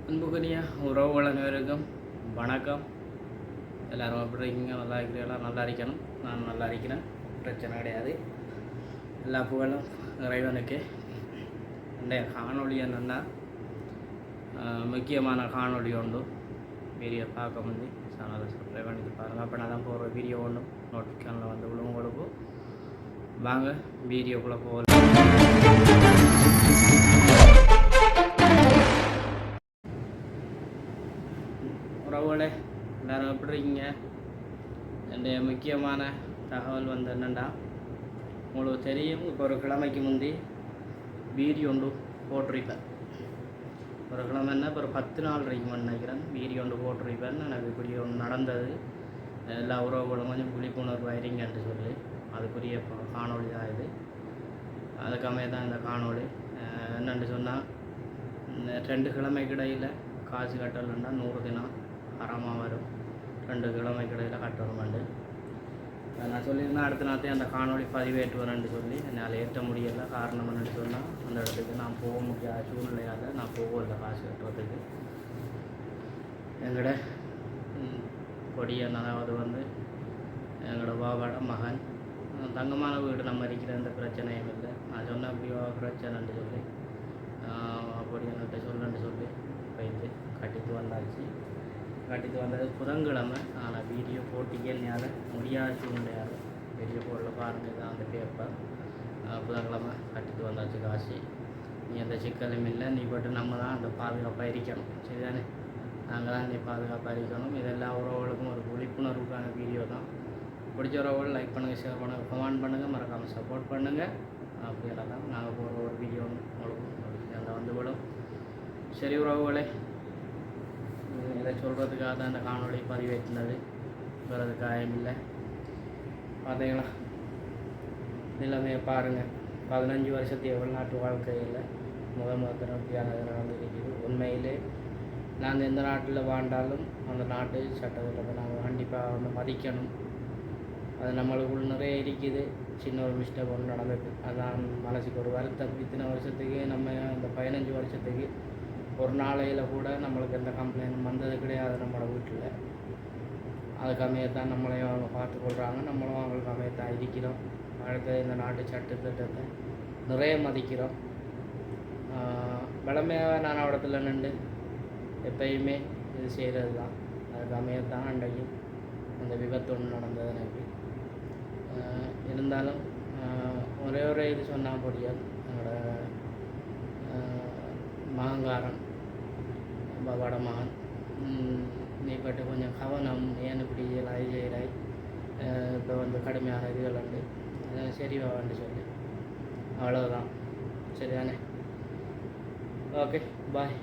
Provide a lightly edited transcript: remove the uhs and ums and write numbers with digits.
அன்புக்குரிய உறவுகள் அனைவருக்கும் வணக்கம். எல்லோரும் எப்படி இருக்கீங்க? நல்லா இருக்கிறீங்களா? நல்லா இருக்கணும். நான் நல்லா இருக்கிறேன், பிரச்சனை கிடையாது. எல்லா புகழும் இறைவனுக்கு. இன்றைய காணொலி என்னென்னா முக்கியமான காணொலி உண்டு. வீடியோ பார்க்க முந்தி சேனலை சப்ஸ்கிரைப் பண்ணிட்டு பாருங்கள். அப்போ நான் தான் போகிற வீடியோ ஒன்றும் நோட்டிஃபிகேஷனில் வந்து உங்களுக்கு வாங்க வீடியோக்குள்ளே போகலாம். உறவுகளே எல்லோரும் எப்படி இருக்கீங்க? என்னுடைய முக்கியமான தகவல் வந்து என்னென்னா, உங்களுக்கு தெரியும், இப்போ ஒரு கிழமைக்கு முந்தி வீடியோ ஒன்று போட்டிருப்பேன். ஒரு கிழமைன்னா இப்போ ஒரு 10 நாள் வரைக்கும் நினைக்கிறேன் வீடியோ ஒன்று போட்டிருப்பேன். எனக்கு இப்படி ஒன்று நடந்தது, எல்லா உறவுகளும் கொஞ்சம் விழிப்புணர்வு ஆயிருங்கன்ட்டு சொல்லி அதுக்குரிய காணொலி தான் இது. அதுக்காமே தான் இந்த காணொலி. என்னென்னு சொன்னால், 2 கிழமைக்கு இடையில் காசு கட்டலைன்னா 100 தினம் அறமாக வரும். 2 கிழமைக்கு இடையில் கட்டணுமெண்டு நான் சொல்லியிருந்தேன். அடுத்த நாளே அந்த காணொலி பதிவேற்று வரேன்னு சொல்லி என்னால் ஏற்ற முடியலை. காரணம் என்னென்னு சொன்னால், அந்த இடத்துக்கு நான் போக முடியாத சூழ்நிலையால் நான் போகல காசு கட்டுறதுக்கு. எங்களோட கொடியன், அதாவது வந்து எங்களோட பாபாவோட மகன், தங்கமான வீடு நம்ம இருக்கிற எந்த பிரச்சனையும் இல்லை. நான் சொன்ன அப்படி பிரச்சனைன்னு சொல்லி அப்படி என்கிட்ட சொல்லுன்னு சொல்லி போயிட்டு கட்டிட்டு வந்தாச்சு. கட்டிட்டு வந்தது புதன்கிழமை. ஆனால் வீடியோ போட்டிக்கே என்னால் முடியாத சூழ்நிலையால் வீடியோ போடல. பாருங்கள், தான் அந்த பேப்பர். புதன்கிழமை கட்டிட்டு வந்தாச்சு காசு. நீ எந்த சிக்கலும் இல்லை, நீ போட்டு நம்ம தான் அந்த பாதுகாப்பாக இருக்கணும், சரிதானே? நாங்கள் தான் நீ பாதுகாப்பாக இருக்கணும். இதெல்லாம் உறவுகளுக்கும் ஒரு விழிப்புணர்வுக்கான வீடியோ தான். பிடிச்ச உறவுகள் லைக் பண்ணுங்கள், ஷேர் பண்ணுங்கள், கமெண்ட் பண்ணுங்கள், மறக்காமல் சப்போர்ட் பண்ணுங்கள். அப்படியெல்லாம் தான் நாங்கள் போகிற ஒரு வீடியோ உங்களுக்கு அந்த வந்துவிடும். சரி உறவுகளே, இதை சொல்கிறதுக்காக தான் இந்த காணொலி பதிவேற்றினது, வேறு காயம் இல்லை. பார்த்தீங்களா, நிலைமையை பாருங்கள். 15 வருஷத்து வெளிநாட்டு வாழ்க்கையில் முதல் தடவையாக நடந்துருக்குது. உண்மையிலே நாங்கள் எந்த நாட்டில் வாழ்ந்தாலும் அந்த நாட்டு சட்டத்திட்டத்தை நாங்கள் கண்டிப்பாக வந்து மதிக்கணும். அது நம்மளுக்குள் நிறைய இருக்குது. சின்ன ஒரு மிஸ்டேக் ஒன்று நடந்தது, அதான் மனசுக்கு ஒரு வருத்தம். இத்தனை வருஷத்துக்கு நம்ம இந்த 15 வருஷத்துக்கு ஒரு நாளையில் கூட நம்மளுக்கு எந்த கம்ப்ளைண்ட் வந்தது கிடையாது நம்மளோட வீட்டில். அதுக்கு அமையத்தான் நம்மளையும் அவங்க பார்த்துக்கொள்கிறாங்க, நம்மளும் அவங்களுக்கு அமையத்தான் இருக்கிறோம். அடுத்த இந்த நாட்டு சட்டத்திட்டத்தை நிறைய மதிக்கிறோம். வளமையாக நான் இடத்துல நின்று எப்பயுமே இது செய்கிறது தான். அதுக்கு அமையத்தான் அன்றைக்கும் அந்த விபத்து ஒன்று நடந்தது எனக்கு. இருந்தாலும் ஒரே இது சொன்னால் முடியாது. என்னோட மகங்காரன், பாபாவோட மகன், நீ பட்டு கொஞ்சம் கவனம், ஏன் இப்படி செய்கிறாய், இப்போ வந்து கடுமையான இதுகள் உண்டு, சரி வான்னு சொல்லி அவ்வளோதான், சரிதானே? ஓகே, பாய்.